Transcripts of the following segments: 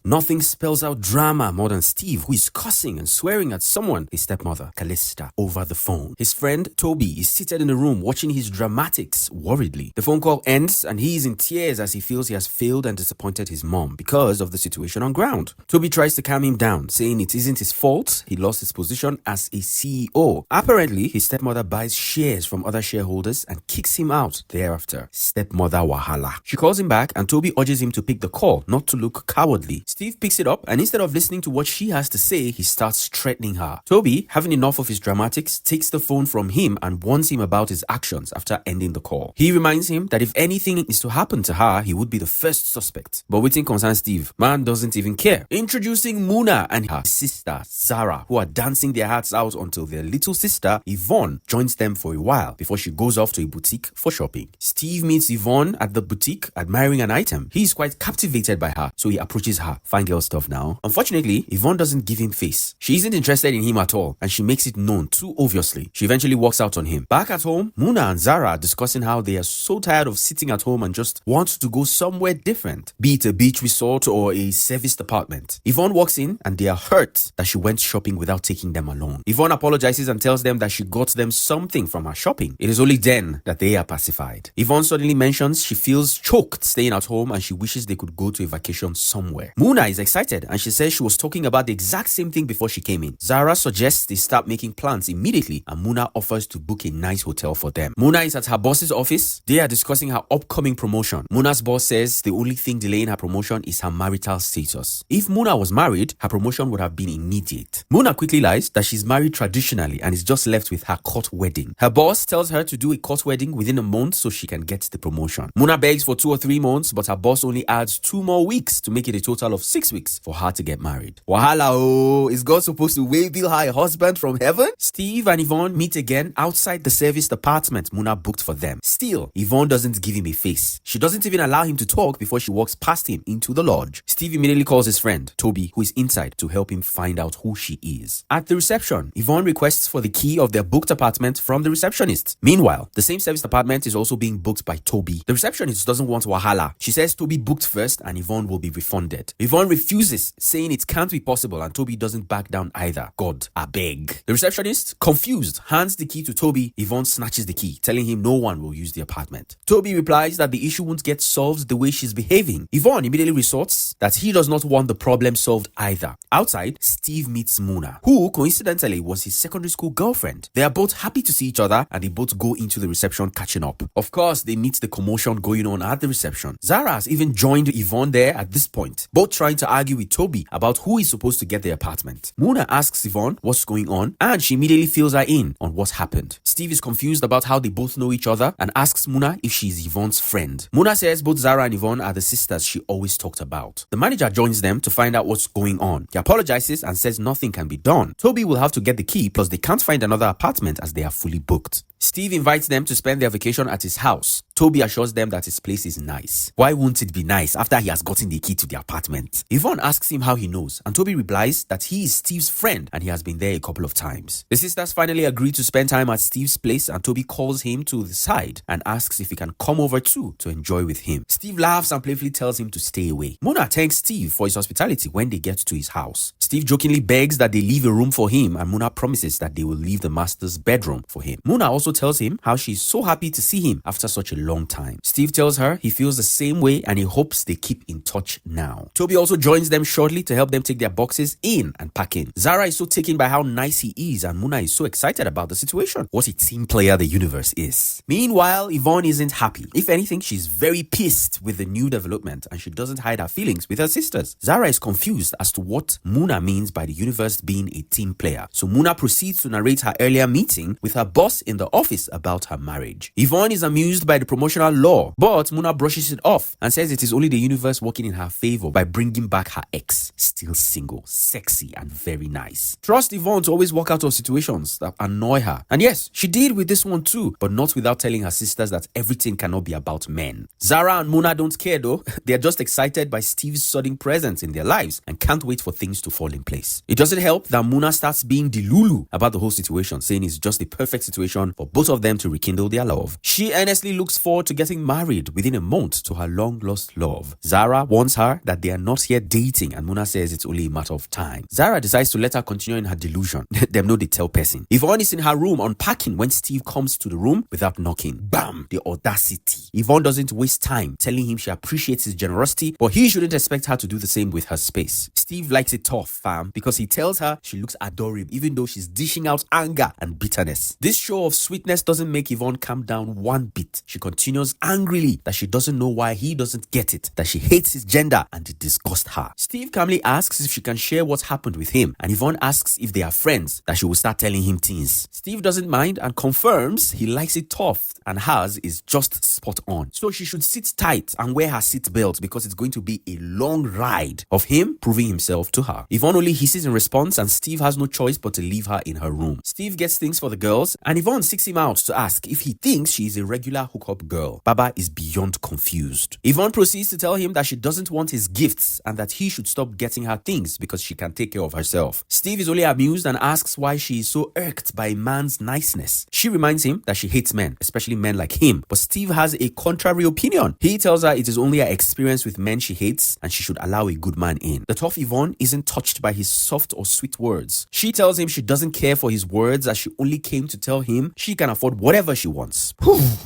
Nothing spells out drama more than Steve, who is cussing and swearing at someone, his stepmother, Callista, over the phone. His friend, Toby, is seated in the room watching his dramatics worriedly. The phone call ends and he is in tears as he feels he has failed and disappointed his mom because of the situation on ground. Toby tries to calm him down, saying it isn't his fault he lost his position as a CEO. Apparently, his stepmother buys shares from other shareholders and kicks him out thereafter. Stepmother Wahala. She calls him back and Toby urges him to pick the call, not to look cowardly. Steve picks it up and instead of listening to what she has to say, he starts threatening her. Toby, having enough of his dramatics, takes the phone from him and warns him about his actions after ending the call. He reminds him that if anything is to happen to her, he would be the first suspect. But waiting concerns Steve, man doesn't even care. Introducing Muna and her sister, Zara, who are dancing their hearts out until their little sister, Yvonne, joins them for a while before she goes off to a boutique for shopping. Steve meets Yvonne at the boutique admiring an item. He is quite captivated by her, so he approaches her. Fine girl stuff now. Unfortunately, Yvonne doesn't give him face. She isn't interested in him at all, and she makes it known too obviously. She eventually walks out on him. Back at home, Muna and Zara are discussing how they are so tired of sitting at home and just want to go somewhere different, be it a beach resort or a serviced apartment. Yvonne walks in and they are hurt that she went shopping without taking them along. Yvonne apologizes and tells them that she got them something from her shopping. It is only then that they are pacified. Yvonne suddenly mentions she feels choked staying at home and she wishes they could go to a vacation somewhere. Muna is excited and she says she was talking about the exact same thing before she came in. Zara suggests they start making plans immediately and Muna offers to book a nice hotel for them. Muna is at her boss's office. They are discussing her upcoming promotion. Muna's boss says the only thing delaying her promotion is her marital status. If Muna was married, her promotion would have been immediate. Muna quickly lies that she's married traditionally and is just left with her court wedding. Her boss tells her to do a court wedding within a month so she can get the promotion. Muna begs for 2 or 3 months, but her boss only adds 2 more weeks to make it a total of 6 weeks for her to get married. Wahala oh, is God supposed to waybill her a husband from heaven? Steve and Yvonne meet again outside the serviced apartment Muna booked for them. Still, Yvonne doesn't give him a face. She doesn't even allow him to talk before she walks past him into the lodge. Steve immediately calls his friend, Toby, who is inside to help him find out who she is. At the reception, Yvonne requests for the key of their booked apartment from the receptionist. Meanwhile, the same serviced apartment is also being booked by Toby. The receptionist doesn't want wahala. She says Toby booked first and Yvonne will be refunded. Yvonne refuses, saying it can't be possible and Toby doesn't back down either. God, I beg. The receptionist, confused, hands the key to Toby. Yvonne snatches the key, telling him no one will use the apartment. Toby replies that the issue won't get solved the way she's behaving. Yvonne immediately resorts that he does not want the problem solved either. Outside, Steve meets Muna, who coincidentally was his secondary school girlfriend. They are both happy to see each other and they both go into the reception catching up. Of course, they meet the commotion going on at the reception. Zara has even joined Yvonne there at this point, both trying to argue with Toby about who is supposed to get the apartment. Muna asks Yvonne what's going on and she immediately fills her in on what's happened. Steve is confused about how they both know each other and asks Muna if she's Yvonne's friend. Muna says both Zara and Yvonne are the sisters she always talked about. The manager joins them to find out what's going on. He apologizes and says nothing can be done. Toby will have to get the key, plus they can't find another apartment as they are fully booked. Steve invites them to spend their vacation at his house. Toby assures them that his place is nice. Why won't it be nice after he has gotten the key to the apartment? Yvonne asks him how he knows, and Toby replies that he is Steve's friend and he has been there a couple of times. The sisters finally agree to spend time at Steve's place and Toby calls him to the side and asks if he can come over too to enjoy with him. Steve laughs and playfully tells him to stay away. Muna thanks Steve for his hospitality when they get to his house. Steve jokingly begs that they leave a room for him and Muna promises that they will leave the master's bedroom for him. Muna also tells him how she's so happy to see him after such a long time. Steve tells her he feels the same way and he hopes they keep in touch now. Toby also joins them shortly to help them take their boxes in and pack in. Zara is so taken by how nice he is and Muna is so excited about the situation. What a team player the universe is. Meanwhile, Yvonne isn't happy. If anything, she's very pissed with the new development and she doesn't hide her feelings with her sisters. Zara is confused as to what Muna means by the universe being a team player. So Muna proceeds to narrate her earlier meeting with her boss in the office about her marriage. Yvonne is amused by the promotional law, but Muna brushes it off and says it is only the universe working in her favor by bringing back her ex, still single, sexy and very nice. Trust Yvonne to always walk out of situations that annoy her. And yes, she did with this one too, but not without telling her sisters that everything cannot be about men. Zara and Muna don't care though. They are just excited by Steve's sudden presence in their lives and can't wait for things to fall fall in place. It doesn't help that Muna starts being delulu about the whole situation, saying it's just the perfect situation for both of them to rekindle their love. She earnestly looks forward to getting married within a month to her long-lost love. Zara warns her that they are not yet dating, and Muna says it's only a matter of time. Zara decides to let her continue in her delusion. Them know they tell person. Yvonne is in her room unpacking when Steve comes to the room without knocking. Bam! The audacity. Yvonne doesn't waste time telling him she appreciates his generosity, but he shouldn't expect her to do the same with her space. Steve likes it tough, fam, because he tells her she looks adorable even though she's dishing out anger and bitterness. This show of sweetness doesn't make Yvonne calm down one bit. She continues angrily that she doesn't know why he doesn't get it, that she hates his gender and it disgusts her. Steve calmly asks if she can share what's happened with him, and Yvonne asks if they are friends, that she will start telling him things. Steve doesn't mind and confirms he likes it tough and hers is just spot on. So she should sit tight and wear her seatbelt because it's going to be a long ride of him proving himself to her. Yvonne only hisses in response and Steve has no choice but to leave her in her room. Steve gets things for the girls and Yvonne seeks him out to ask if he thinks she is a regular hookup girl. Baba is beyond confused. Yvonne proceeds to tell him that she doesn't want his gifts and that he should stop getting her things because she can take care of herself. Steve is only amused and asks why she is so irked by a man's niceness. She reminds him that she hates men, especially men like him, but Steve has a contrary opinion. He tells her it is only her experience with men she hates and she should allow a good man in. The tough Yvonne isn't touched by his soft or sweet words. She tells him she doesn't care for his words as she only came to tell him she can afford whatever she wants.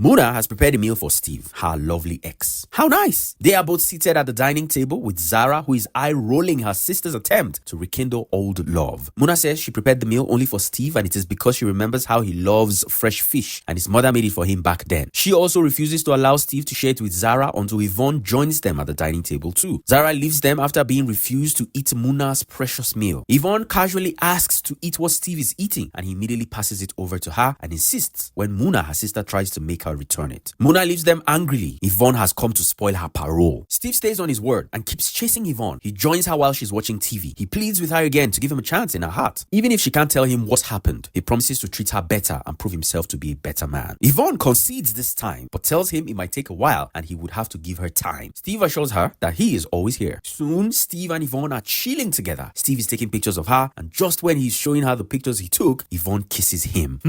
Muna has prepared a meal for Steve, her lovely ex. How nice! They are both seated at the dining table with Zara, who is eye-rolling her sister's attempt to rekindle old love. Muna says she prepared the meal only for Steve and it is because she remembers how he loves fresh fish and his mother made it for him back then. She also refuses to allow Steve to share it with Zara until Yvonne joins them at the dining table too. Zara leaves them after being refused to eat Muna's precious meal. Yvonne casually asks to eat what Steve is eating and he immediately passes it over to her and insists when Muna, her sister, tries to make her return it. Muna leaves them angrily. Yvonne has come to spoil her parole. Steve stays on his word and keeps chasing Yvonne. He joins her while she's watching TV. He pleads with her again to give him a chance in her heart. Even if she can't tell him what's happened, he promises to treat her better and prove himself to be a better man. Yvonne concedes this time, but tells him it might take a while and he would have to give her time. Steve assures her that he is always here. Soon, Steve and Yvonne are chilling together. Steve is taking pictures of her, and just when he's showing her the pictures he took, Yvonne kisses him.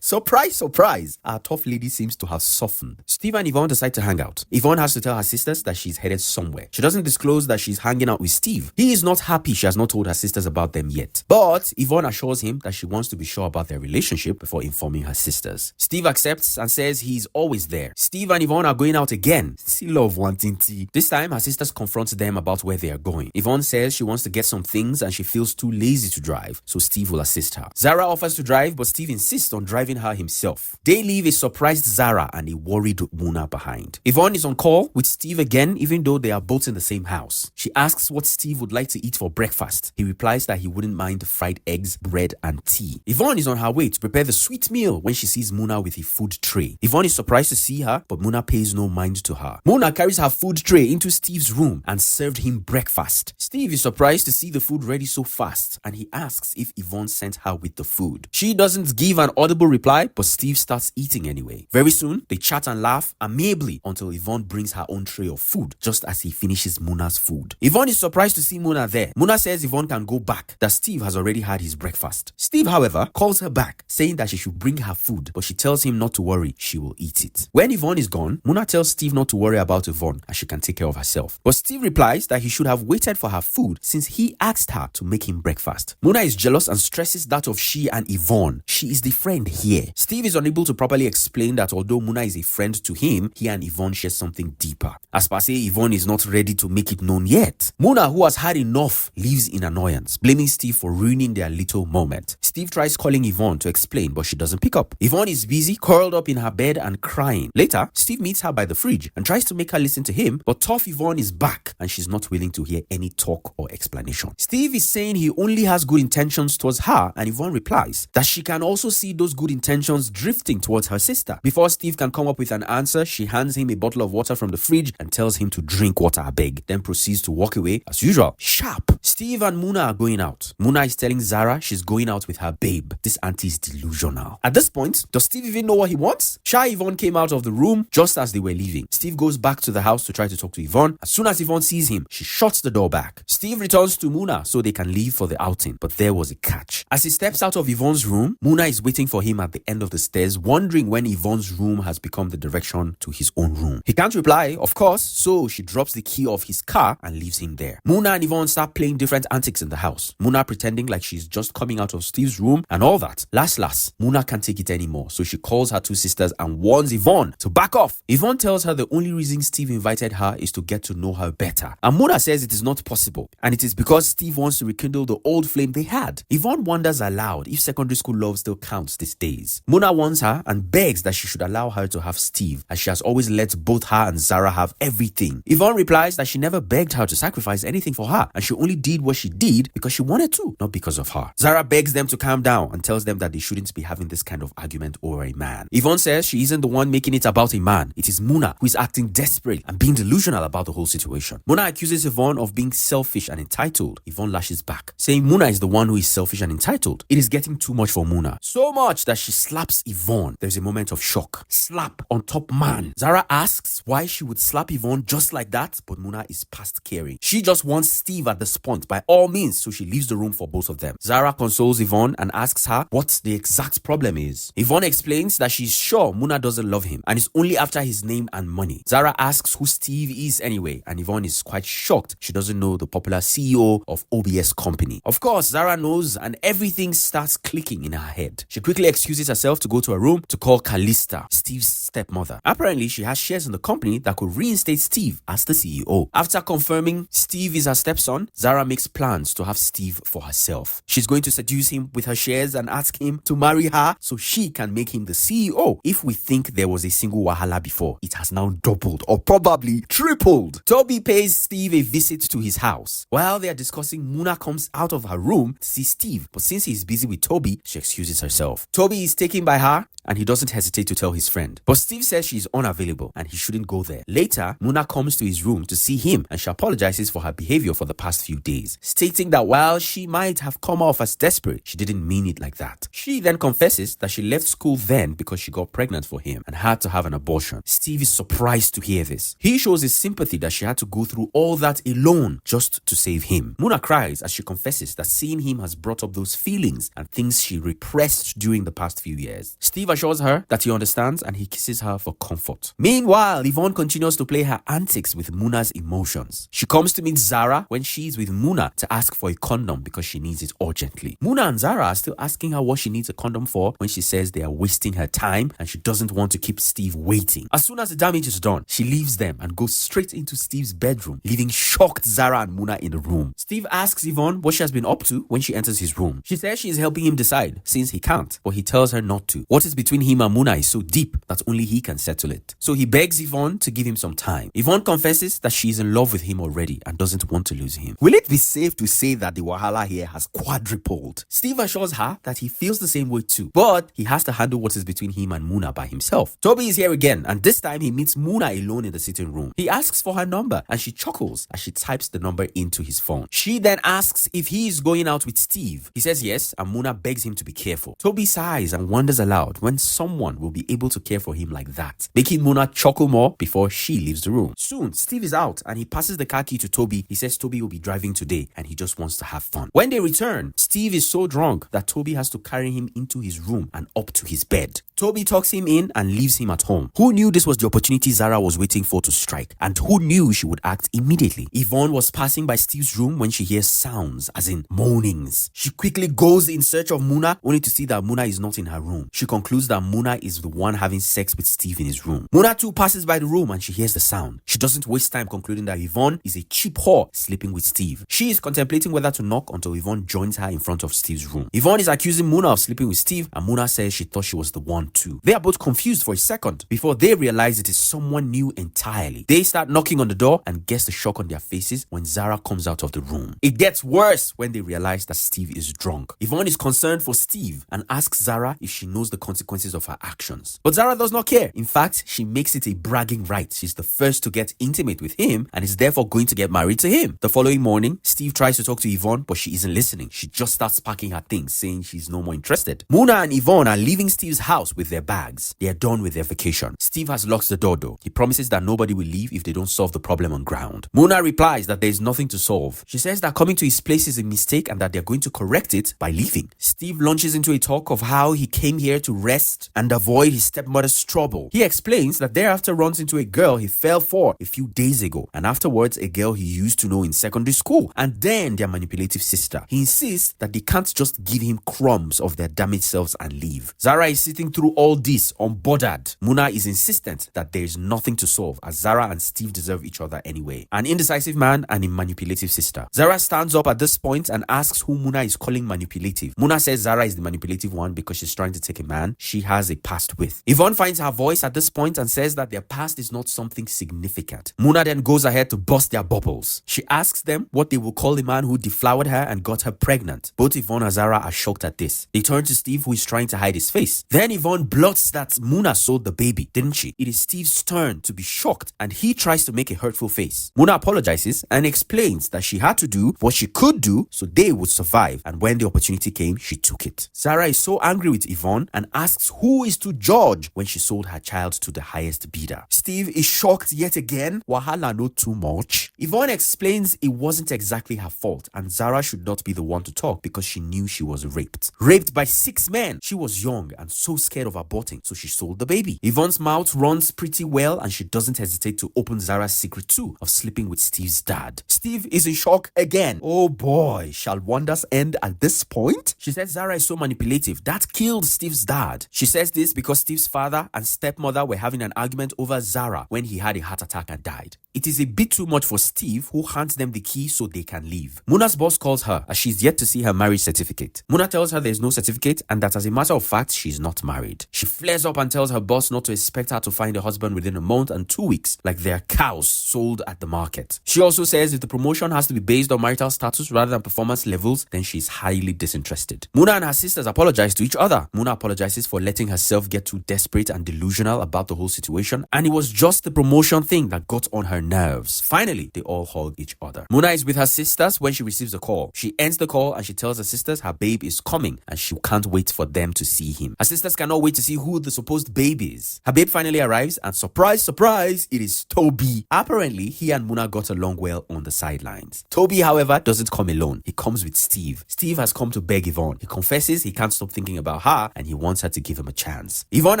Surprise, surprise. Our tough lady seems to have softened. Steve and Yvonne decide to hang out. Yvonne has to tell her sisters that she's headed somewhere. She doesn't disclose that she's hanging out with Steve. He is not happy she has not told her sisters about them yet. But Yvonne assures him that she wants to be sure about their relationship before informing her sisters. Steve accepts and says he's always there. Steve and Yvonne are going out again. See love wanting tea. This time, her sisters confront them about where they are going. Yvonne says she wants to get some things and she feels too lazy to drive, so Steve will assist her. Zara offers to drive, but Steve insists on driving her himself. They leave a surprised Zara and a worried Muna behind. Yvonne is on call with Steve again, even though they are both in the same house. She asks what Steve would like to eat for breakfast. He replies that he wouldn't mind fried eggs, bread, and tea. Yvonne is on her way to prepare the sweet meal when she sees Muna with a food tray. Yvonne is surprised to see her, but Muna pays no mind to her. Muna carries her food tray into Steve's room and served him breakfast. Steve is surprised to see the food ready so fast, and he asks if Yvonne sent her with the food. She doesn't give an audible reply, but Steve starts eating anyway. Very soon, they chat and laugh amiably until Yvonne brings her own tray of food just as he finishes Muna's food. Yvonne is surprised to see Muna there. Muna says Yvonne can go back, that Steve has already had his breakfast. Steve, however, calls her back, saying that she should bring her food, but she tells him not to worry, she will eat it. When Yvonne is gone, Muna tells Steve not to worry about Yvonne as she can take care of herself. But Steve replies that he should have waited for her food since he asked her to make him breakfast. Muna is jealous and stresses that of she and Yvonne. She is the friend here. Steve is unable to properly explain that although Muna is a friend to him, he and Yvonne share something deeper. As per se, Yvonne is not ready to make it known yet. Muna, who has had enough, leaves in annoyance, blaming Steve for ruining their little moment. Steve tries calling Yvonne to explain, but she doesn't pick up. Yvonne is busy, curled up in her bed and crying. Later, Steve meets her by the fridge and tries to make her listen to him, but tough Yvonne is back and she's not willing to hear any talk or explanation. Steve is saying he only has good intentions towards her, and Yvonne replies that she can also see those good intentions drifting towards her sister. Before Steve can come up with an answer, she hands him a bottle of water from the fridge and tells him to drink water, I beg, then proceeds to walk away as usual. Sharp. Steve and Muna are going out. Muna is telling Zara she's going out with her babe. This auntie is delusional. At this point, does Steve even know what he wants? Shy Yvonne came out of the room just as they were leaving. Steve goes back to the house to try to talk to Yvonne. As soon as Yvonne sees him, she shuts the door back. Steve Steve returns to Muna so they can leave for the outing, but there was a catch. As he steps out of Yvonne's room, Muna is waiting for him at the end of the stairs, wondering when Yvonne's room has become the direction to his own room. He can't reply, of course, so she drops the key of his car and leaves him there. Muna and Yvonne start playing different antics in the house. Muna pretending like she's just coming out of Steve's room and all that. Last, Muna can't take it anymore, so she calls her two sisters and warns Yvonne to back off. Yvonne tells her the only reason Steve invited her is to get to know her better. And Muna says it is not possible, and it is because Steve wants to rekindle the old flame they had. Yvonne wonders aloud if secondary school love still counts these days. Muna warns her and begs that she should allow her to have Steve, as she has always let both her and Zara have everything. Yvonne replies that she never begged her to sacrifice anything for her, and she only did what she did because she wanted to, not because of her. Zara begs them to calm down and tells them that they shouldn't be having this kind of argument over a man. Yvonne says she isn't the one making it about a man. It is Muna who is acting desperate and being delusional about the whole situation. Muna accuses Yvonne of being selfish and entitled. Yvonne lashes back, saying Muna is the one who is selfish and entitled. It is getting too much for Muna. So much that she slaps Yvonne. There's a moment of shock. Slap on top man. Zara asks why she would slap Yvonne just like that, but Muna is past caring. She just wants Steve at the spot by all means, so she leaves the room for both of them. Zara consoles Yvonne and asks her what the exact problem is. Yvonne explains that she's sure Muna doesn't love him and is only after his name and money. Zara asks who Steve is anyway, and Yvonne is quite shocked. She doesn't know the popular CEO of OBS company. Of course, Zara knows, and everything starts clicking in her head. She quickly excuses herself to go to her room to call Calista, Steve's stepmother. Apparently, she has shares in the company that could reinstate Steve as the CEO. After confirming Steve is her stepson, Zara makes plans to have Steve for herself. She's going to seduce him with her shares and ask him to marry her so she can make him the CEO. If we think there was a single wahala before, it has now doubled or probably tripled. Toby pays Steve a visit to his house. While they are discussing, Muna comes out of her room to see Steve, but since he's busy with Toby, she excuses herself. Toby is taken by her and he doesn't hesitate to tell his friend. But Steve says she's unavailable and he shouldn't go there. Later, Muna comes to his room to see him and she apologizes for her behavior for the past few days, stating that while she might have come off as desperate, she didn't mean it like that. She then confesses that she left school then because she got pregnant for him and had to have an abortion. Steve is surprised to hear this. He shows his sympathy that she had to go through all that alone just to save him. Muna cries as she confesses that seeing him has brought up those feelings and things she repressed during the past few years. Steve assures her that he understands and he kisses her for comfort. Meanwhile, Yvonne continues to play her antics with Muna's emotions. She comes to meet Zara when she's with Muna to ask for a condom because she needs it urgently. Muna and Zara are still asking her what she needs a condom for when she says they are wasting her time and she doesn't want to keep Steve waiting. As soon as the damage is done, she leaves them and goes straight into Steve's bedroom, leaving shocked Zara and Muna in the room. Steve asks Yvonne what she has been up to when she enters his room. She says she is helping him decide since he can't, but he tells her not to. What is between him and Muna is so deep that only he can settle it. So he begs Yvonne to give him some time. Yvonne confesses that she is in love with him already and doesn't want to lose him. Will it be safe to say that the wahala here has quadrupled? Steve assures her that he feels the same way too, but he has to handle what is between him and Muna by himself. Toby is here again, and this time he meets Muna alone in the sitting room. He asks for her number and she chuckles as she types the number into his phone. She then asks if he is going out with Steve. He says yes, and Muna begs him to be careful. Toby sighs and wonders aloud when someone will be able to care for him like that, making Muna chuckle more before she leaves the room. Soon, Steve is out and he passes the car key to Toby. He says Toby will be driving today and he just wants to have fun. When they return, Steve is so drunk that Toby has to carry him into his room and up to his bed. Toby talks him in and leaves him at home. Who knew this was the opportunity Zara was waiting for to strike? And who knew she would act immediately? Yvonne was passing by Steve's room when she hears sounds, as in moanings. She quickly goes in search of Muna, only to see that Muna is not in her room. She concludes that Muna is the one having sex with Steve in his room. Muna too passes by the room and she hears the sound. She doesn't waste time concluding that Yvonne is a cheap whore sleeping with Steve. She is contemplating whether to knock until Yvonne joins her in front of Steve's room. Yvonne is accusing Muna of sleeping with Steve and Muna says she thought she was the one too. They are both confused for a second before they realize it is someone new entirely. They start knocking on the door and guess the shock on their faces when Zara comes out of the room. It gets worse when they realize that Steve is drunk. Yvonne is concerned for Steve and asks Zara if she knows the consequences of her actions. But Zara does not care. In fact, she makes it a bragging right. She's the first to get intimate with him and is therefore going to get married to him. The following morning, Steve tries to talk to Yvonne, but she isn't listening. She just starts packing her things, saying she's no more interested. Muna and Yvonne are leaving Steve's house with their bags. They are done with their vacation. Steve has locked the door though. He promises that nobody will leave if they don't solve the problem on ground. Muna replies that there is nothing to solve. She says that coming to his place is a mistake and that they're going to correct it by leaving. Steve launches into a talk of how he came here to rest and avoid his stepmother's trouble. He explains that thereafter runs into a girl he fell for a few days ago, and afterwards a girl he used to know in secondary school, and then their manipulative sister. He insists that they can't just give him crumbs of their damaged selves and leave. Zara is sitting through all this unbothered. Muna is insistent that there is nothing to solve, as Zara and Steve deserve each other anyway. An indecisive man and a manipulative sister. Zara stands up at this point and asks who Muna is calling manipulative. Muna says Zara is the manipulative one because she's trying to take a man she has a past with. Yvonne finds her voice at this point and says that their past is not something significant. Muna then goes ahead to bust their bubbles. She asks them what they will call the man who deflowered her and got her pregnant. Both Yvonne and Zara are shocked at this. They turn to Steve, who is trying to hide his face. Then Yvonne blots that Muna sold the baby, didn't she? It is Steve's turn to be shocked, and he tries to make a hurtful face. Muna apologizes and explains that she had to do what she could do so they would survive, and when the opportunity came, she took it. Zara is so angry with Yvonne and asks who is to judge when she sold her child to the highest bidder. Steve is shocked yet again. Wahala no too much. Yvonne explains it wasn't exactly her fault and Zara should not be the one to talk because she knew she was raped. Raped by 6 men. She was young and so scared of aborting, so she sold the baby. Yvonne's mouth runs pretty well and she doesn't hesitate to open Zara's secret too of sleeping with Steve's dad. Steve is in shock again. Oh boy, shall wonders end at this point? She says Zara is so manipulative. That killed Steve's dad. She says this because Steve's father and stepmother were having an argument over Zara when he had a heart attack and died. It is a bit too much for Steve, who hands them the key so they can leave. Muna's boss calls her as she's yet to see her marriage certificate. Muna tells her there's no certificate and that as a matter of fact, she's not married. She flares up and tells her boss not to expect her to find a husband within a month and 2 weeks, like they're cows sold at the market. She also says if the promotion has to be based on marital status rather than performance levels, then she's highly disinterested. Muna and her sisters apologize to each other. Muna apologizes for letting herself get too desperate and delusional about the whole situation, and it was just the promotion thing that got on her nerves. Finally, they all hug each other. Muna is with her sisters when she receives a call. She ends the call and she tells her sisters her babe is coming and she can't wait for them to see him. Her sisters cannot wait to see who the supposed babe is. Her babe finally arrives and surprise, surprise, it is Toby. Apparently, he and Muna got along well on the sidelines. Toby, however, doesn't come alone. He comes with Steve. Steve has come to beg Yvonne. He confesses he can't stop thinking about her and he wants her to give him a chance. Yvonne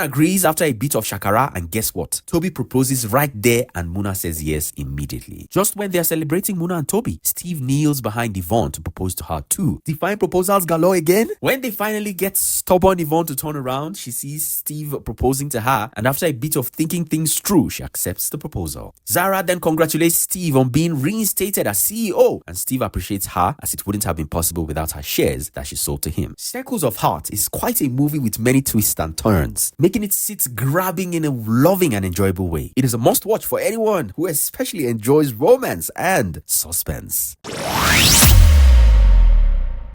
agrees after a bit of shakara, and guess what? Toby proposes right there and Muna says yes immediately. Just when they are celebrating Muna and Toby, Steve kneels behind Yvonne to propose to her too. Divine proposals galore again. When they finally get stubborn Yvonne to turn around, she sees Steve proposing to her, and after a bit of thinking things through, she accepts the proposal. Zara then congratulates Steve on being reinstated as CEO, and Steve appreciates her as it wouldn't have been possible without her shares that she sold to him. Circles of Heart is quite a movie with many twists and turns, making it sit grabbing in a loving and enjoyable way. It is a must watch for anyone who especially enjoys romance and suspense.